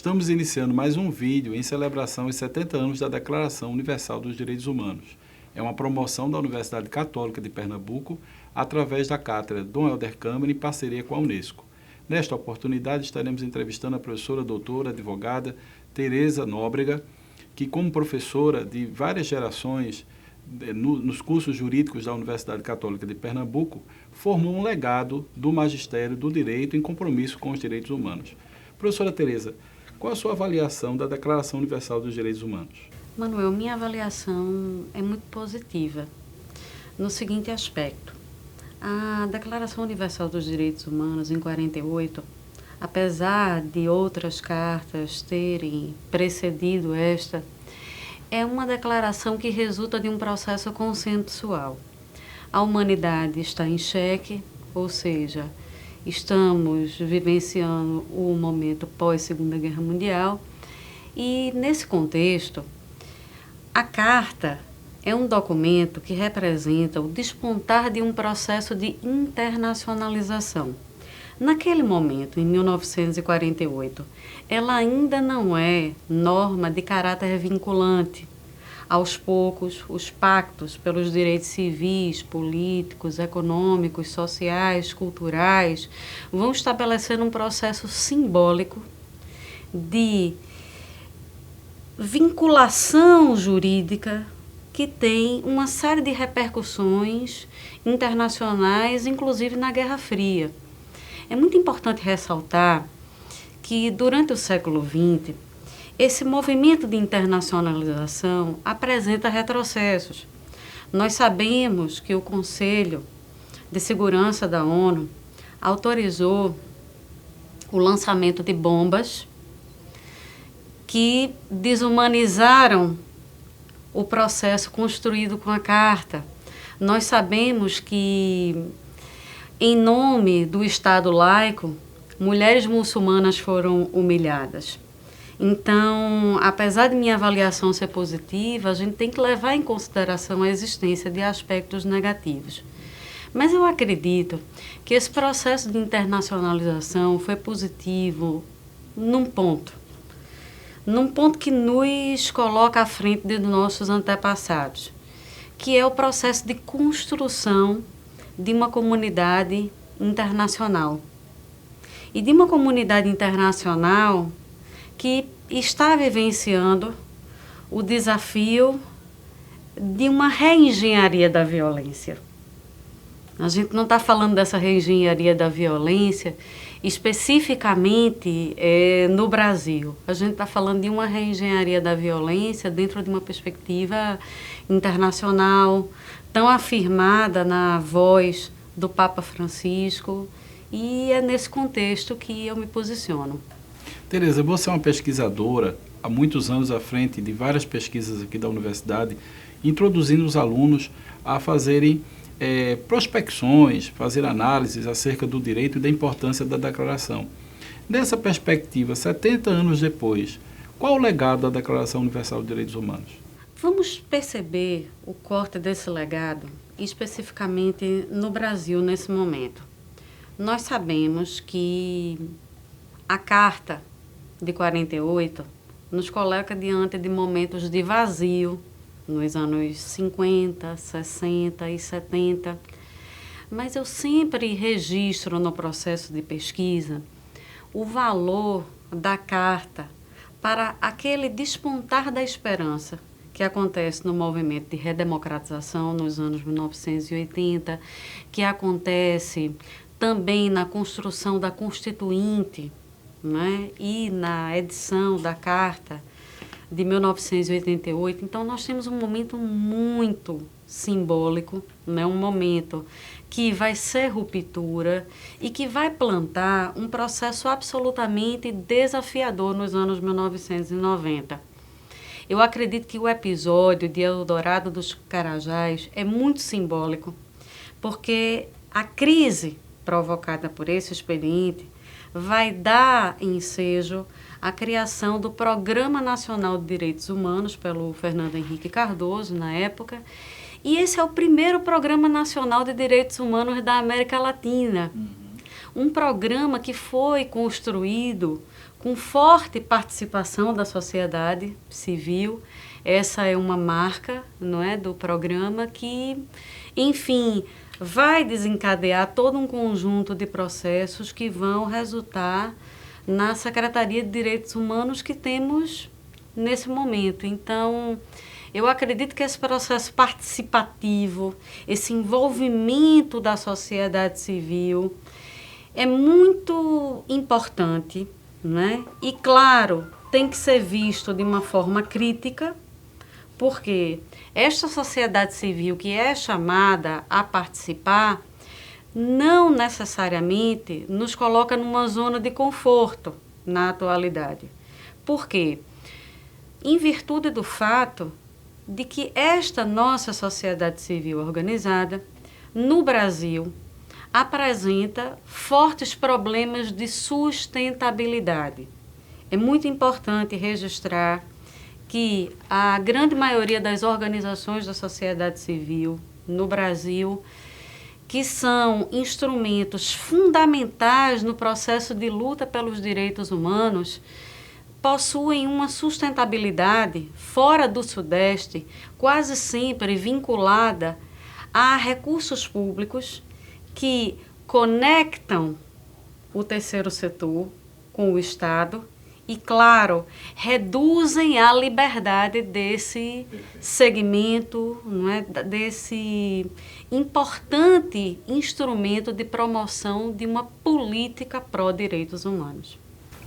Estamos iniciando mais um vídeo em celebração aos 70 anos da Declaração Universal dos Direitos Humanos. É uma promoção da Universidade Católica de Pernambuco através da Cátedra Dom Helder Câmara em parceria com a Unesco. Nesta oportunidade estaremos entrevistando a professora doutora, advogada Tereza Nóbrega, que como professora de várias gerações nos cursos jurídicos da Universidade Católica de Pernambuco, formou um legado do magistério do direito em compromisso com os direitos humanos. Professora Tereza, qual a sua avaliação da Declaração Universal dos Direitos Humanos? Manuel, minha avaliação é muito positiva no seguinte aspecto. A Declaração Universal dos Direitos Humanos, em 48, apesar de outras cartas terem precedido esta, é uma declaração que resulta de um processo consensual. A humanidade está em xeque, ou seja, estamos vivenciando o momento pós-Segunda Guerra Mundial e, nesse contexto, a Carta é um documento que representa o despontar de um processo de internacionalização. Naquele momento, em 1948, ela ainda não é norma de caráter vinculante. Aos poucos, os pactos pelos direitos civis, políticos, econômicos, sociais, culturais vão estabelecendo um processo simbólico de vinculação jurídica que tem uma série de repercussões internacionais, inclusive na Guerra Fria. É muito importante ressaltar que, durante o século XX, esse movimento de internacionalização apresenta retrocessos. Nós sabemos que o Conselho de Segurança da ONU autorizou o lançamento de bombas que desumanizaram o processo construído com a Carta. Nós sabemos que, em nome do Estado laico, mulheres muçulmanas foram humilhadas. Então, apesar de minha avaliação ser positiva, a gente tem que levar em consideração a existência de aspectos negativos. Mas eu acredito que esse processo de internacionalização foi positivo num ponto que nos coloca à frente de nossos antepassados, que é o processo de construção de uma comunidade internacional. E de uma comunidade internacional que está vivenciando o desafio de uma reengenharia da violência. A gente não está falando dessa reengenharia da violência especificamente no Brasil. A gente está falando de uma reengenharia da violência dentro de uma perspectiva internacional, tão afirmada na voz do Papa Francisco, e é nesse contexto que eu me posiciono. Tereza, você é uma pesquisadora há muitos anos à frente de várias pesquisas aqui da universidade, introduzindo os alunos a fazerem prospecções, fazer análises acerca do direito e da importância da declaração. Nessa perspectiva, 70 anos depois, qual o legado da Declaração Universal dos Direitos Humanos? Vamos perceber o corte desse legado especificamente no Brasil nesse momento. Nós sabemos que a Carta de 48 nos coloca diante de momentos de vazio nos anos 50, 60 e 70, mas eu sempre registro no processo de pesquisa o valor da Carta para aquele despontar da esperança que acontece no movimento de redemocratização nos anos 1980, que acontece também na construção da Constituinte, né, e na edição da Carta de 1988. Então, nós temos um momento muito simbólico, né, um momento que vai ser ruptura e que vai plantar um processo absolutamente desafiador nos anos 1990. Eu acredito que o episódio de Eldorado dos Carajás é muito simbólico, porque a crise provocada por esse expediente vai dar ensejo à criação do Programa Nacional de Direitos Humanos pelo Fernando Henrique Cardoso, na época, e esse é o primeiro Programa Nacional de Direitos Humanos da América Latina. Um programa que foi construído com forte participação da sociedade civil. Essa é uma marca, não é, do programa que, enfim, vai desencadear todo um conjunto de processos que vão resultar na Secretaria de Direitos Humanos que temos nesse momento. Então, eu acredito que esse processo participativo, esse envolvimento da sociedade civil é muito importante, né? E, claro, tem que ser visto de uma forma crítica, porque esta sociedade civil que é chamada a participar não necessariamente nos coloca numa zona de conforto na atualidade. Por quê? Em virtude do fato de que esta nossa sociedade civil organizada, no Brasil, apresenta fortes problemas de sustentabilidade. É muito importante registrar que a grande maioria das organizações da sociedade civil no Brasil, que são instrumentos fundamentais no processo de luta pelos direitos humanos, possuem uma sustentabilidade fora do Sudeste, quase sempre vinculada a recursos públicos que conectam o terceiro setor com o Estado e, claro, reduzem a liberdade desse segmento, não é, desse importante instrumento de promoção de uma política pró-direitos humanos.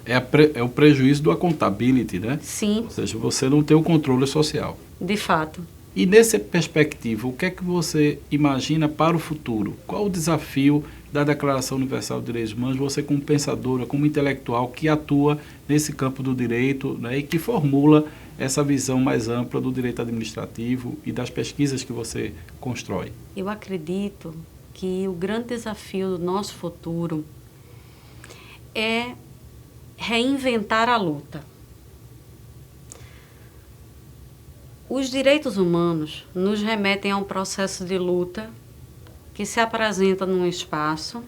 É o prejuízo do accountability, né? Sim. Ou seja, você não tem o controle social. De fato. E nessa perspectiva, o que é que você imagina para o futuro? Qual o desafio da Declaração Universal de Direitos Humanos, você como pensadora, como intelectual que atua nesse campo do direito, né, e que formula essa visão mais ampla do direito administrativo e das pesquisas que você constrói? Eu acredito que o grande desafio do nosso futuro é reinventar a luta. Os direitos humanos nos remetem a um processo de luta que se apresenta num espaço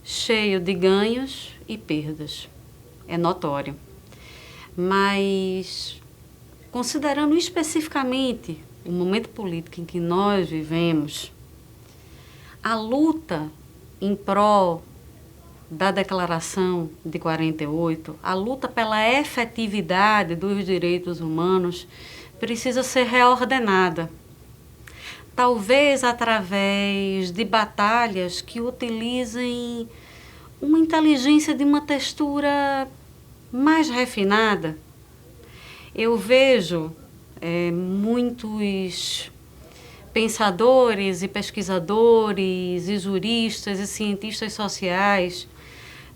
cheio de ganhos e perdas. É notório. Mas, considerando especificamente o momento político em que nós vivemos, a luta em prol da Declaração de 48, a luta pela efetividade dos direitos humanos precisa ser reordenada. Talvez através de batalhas que utilizem uma inteligência de uma textura mais refinada. Eu vejo muitos pensadores e pesquisadores e juristas e cientistas sociais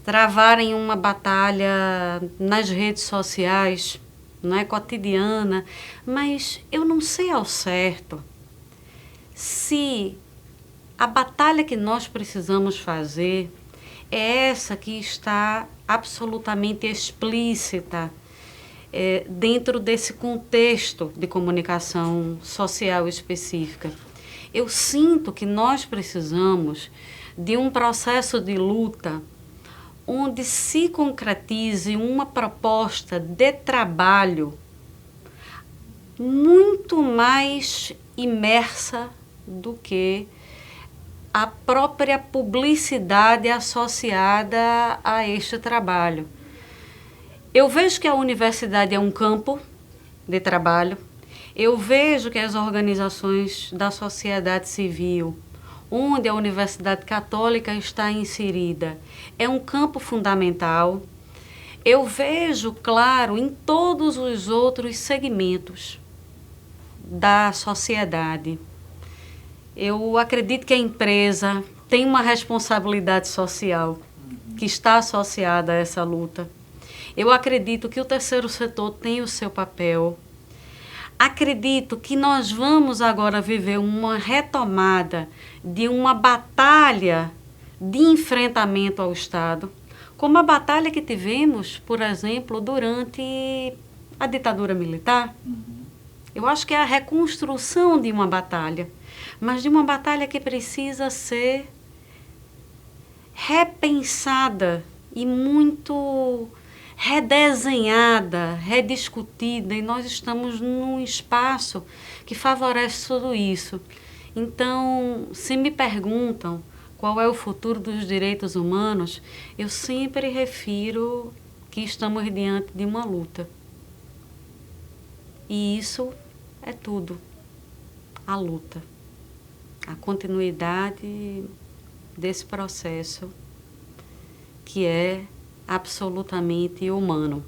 travarem uma batalha nas redes sociais, não é cotidiana, mas eu não sei ao certo se a batalha que nós precisamos fazer é essa que está absolutamente explícita dentro desse contexto de comunicação social específica. Eu sinto que nós precisamos de um processo de luta onde se concretize uma proposta de trabalho muito mais imersa do que a própria publicidade associada a este trabalho. Eu vejo que a universidade é um campo de trabalho, eu vejo que as organizações da sociedade civil, onde a Universidade Católica está inserida, é um campo fundamental. Eu vejo, claro, em todos os outros segmentos da sociedade. Eu acredito que a empresa tem uma responsabilidade social que está associada a essa luta. Eu acredito que o terceiro setor tem o seu papel. Acredito que nós vamos agora viver uma retomada de uma batalha de enfrentamento ao Estado, como a batalha que tivemos, por exemplo, durante a ditadura militar. Eu acho que é a reconstrução de uma batalha, mas de uma batalha que precisa ser repensada e muito redesenhada, rediscutida, e nós estamos num espaço que favorece tudo isso. Então, se me perguntam qual é o futuro dos direitos humanos, eu sempre refiro que estamos diante de uma luta. E isso é tudo, a luta, a continuidade desse processo que é absolutamente humano,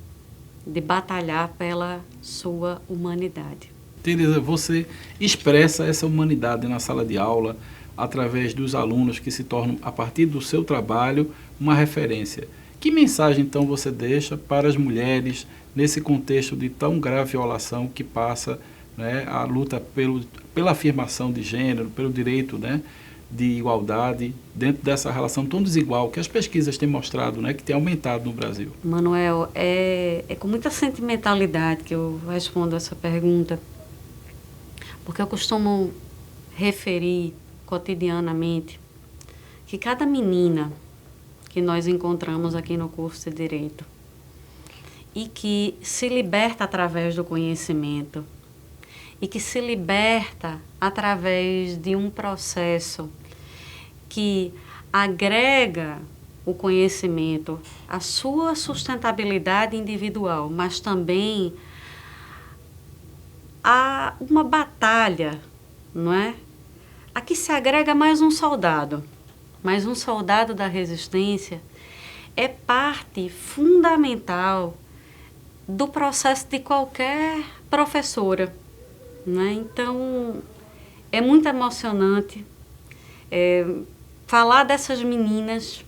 de batalhar pela sua humanidade. Tereza, você expressa essa humanidade na sala de aula através dos alunos que se tornam, a partir do seu trabalho, uma referência. Que mensagem, então, você deixa para as mulheres nesse contexto de tão grave violação que passa, né, a luta pela afirmação de gênero, pelo direito, né, de igualdade, dentro dessa relação tão desigual que as pesquisas têm mostrado, né, que tem aumentado no Brasil? Manuel, é com muita sentimentalidade que eu respondo essa pergunta, porque eu costumo referir cotidianamente que cada menina que nós encontramos aqui no curso de Direito e que se liberta através do conhecimento e que se liberta através de um processo que agrega o conhecimento, a sua sustentabilidade individual, mas também a uma batalha, não é? Aqui se agrega mais um soldado da resistência é parte fundamental do processo de qualquer professora, né? Então, é muito emocionante falar dessas meninas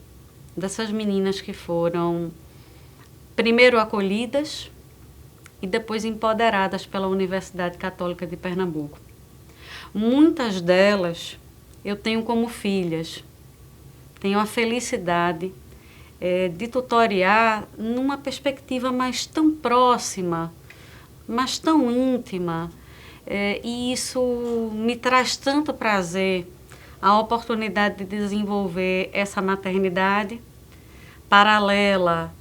que foram primeiro acolhidas e depois empoderadas pela Universidade Católica de Pernambuco. Muitas delas eu tenho como filhas, tenho a felicidade de tutoriar numa perspectiva mais tão próxima, mas tão íntima, e isso me traz tanto prazer, a oportunidade de desenvolver essa maternidade paralela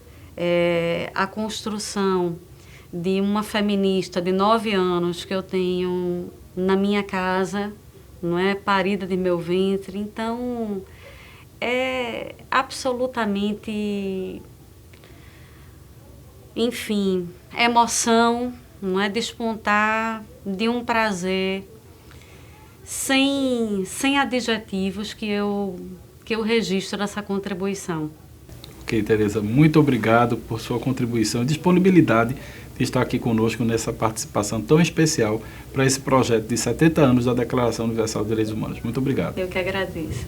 à construção de uma feminista de 9 anos que eu tenho na minha casa, não é, parida de meu ventre. Então, é absolutamente, enfim, emoção, não é, despontar de um prazer sem adjetivos que eu registro essa contribuição. Ok, Tereza, muito obrigado por sua contribuição e disponibilidade de estar aqui conosco nessa participação tão especial para esse projeto de 70 anos da Declaração Universal dos Direitos Humanos. Muito obrigado. Eu que agradeço.